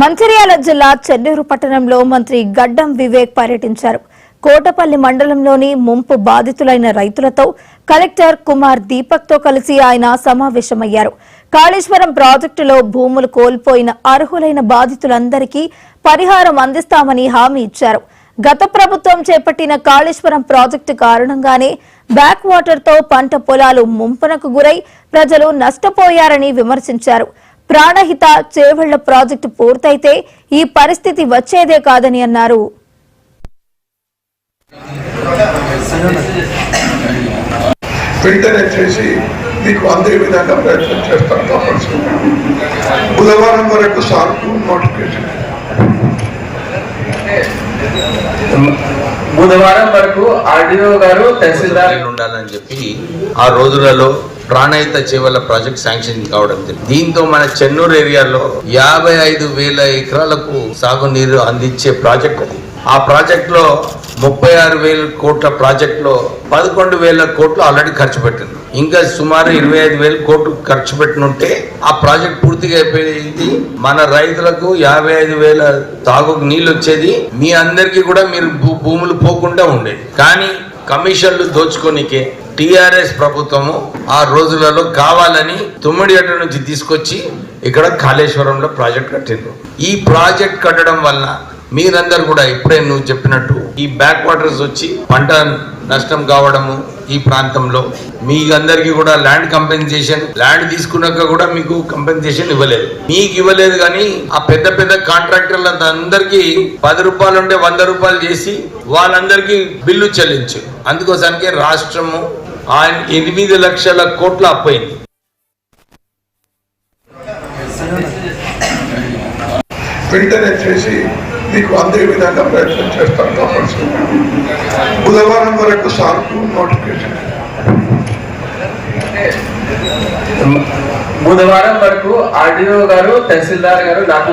మంచిర్యాల జిల్లా చెన్నూరు పట్టణంలో మంత్రి గడ్డం వివేక్ పర్యటించారు. కోటపల్లి మండలంలోని ముంపు బాధితులైన రైతులతో కలెక్టర్ కుమార్ దీపక్ తో కలిసి ఆయన సమావేశమయ్యారు. కాళేశ్వరం ప్రాజెక్టులో భూములు కోల్పోయిన అర్హులైన బాధితులందరికీ పరిహారం అందిస్తామని హామీ ఇచ్చారు. గత ప్రభుత్వం చేపట్టిన కాళేశ్వరం ప్రాజెక్టు కారణంగానే బ్యాక్ వాటర్ తో పంట పొలాలు ముంపునకు గురై ప్రజలు నష్టపోయారని విమర్శించారు. ప్రాణహిత చేవెళ్ల ప్రాజెక్టు పూర్తయితే ఈ పరిస్థితి వచ్చేదే కాదని అన్నారు. బుధవారం వరకు సార్కు నోటిఫికేషన్, బుధవారం వరకు ఆర్డీఓ గారు తహసీల్దార్ ఉండాలని చెప్పి ఆ రోజులలో ప్రాణహిత చేవల ప్రాజెక్ట్ శాంక్షన్ కావడం జరిగింది. దీంతో మన చెన్నూరు ఏరియాలో 55,000 ఎకరాలకు సాగునీరు అందించే ప్రాజెక్ట్ అది. ఆ ప్రాజెక్ట్ లో 36,000 కోట్ల ప్రాజెక్ట్ లో 11,000 కోట్లు ఆల్రెడీ ఖర్చు పెట్టింది. ఇంకా సుమారు 25,000 కోట్లు ఖర్చు పెట్టినుంటే ఆ ప్రాజెక్ట్ పూర్తిగా అయిపోయింది. మన రైతులకు 55,000 తాగుకు నీళ్ళు వచ్చేది. మీ అందరికీ కూడా మీరు భూములు పోకుండా ఉండేది. కానీ కమిషన్లు దోచుకోనికే టిఆర్ఎస్ ప్రభుత్వము ఆ రోజులలో కావాలని తుమ్మిడిగట్ట నుంచి తీసుకొచ్చి ఇక్కడ కాళేశ్వరంలో ప్రాజెక్ట్ కట్టిండ్రు. ఈ ప్రాజెక్ట్ కట్టడం వల్ల మీరందరూ కూడా ఇప్పుడే నువ్వు చెప్పినట్టు ఈ బ్యాక్ వాటర్స్ వచ్చి పంట నష్టం కావడము, ఈ ప్రాంతంలో మీ అందరికి కూడా ల్యాండ్ కంపెన్సేషన్, ల్యాండ్ తీసుకున్నాక కూడా మీకు కంపెన్సేషన్ ఇవ్వలేదు. మీకు ఇవ్వలేదు కానీ ఆ పెద్ద పెద్ద కాంట్రాక్టర్లంతా అందరికీ 10 రూపాయలు ఉంటే 100 రూపాయలు చేసి వాళ్ళందరికీ బిల్లు చెల్లించు. అందుకోసానికి రాష్ట్రము 8 లక్షల కోట్ల అప్పయింది. వెంటనే చేసి మీకు అందే విధంగా ప్రయత్నం చేస్తాం. బుధవారం వరకు సార్కు నోటిఫికేషన్, బుధవారం వరకు ఆర్డీఓ గారు తహసీల్దార్ గారు నాకు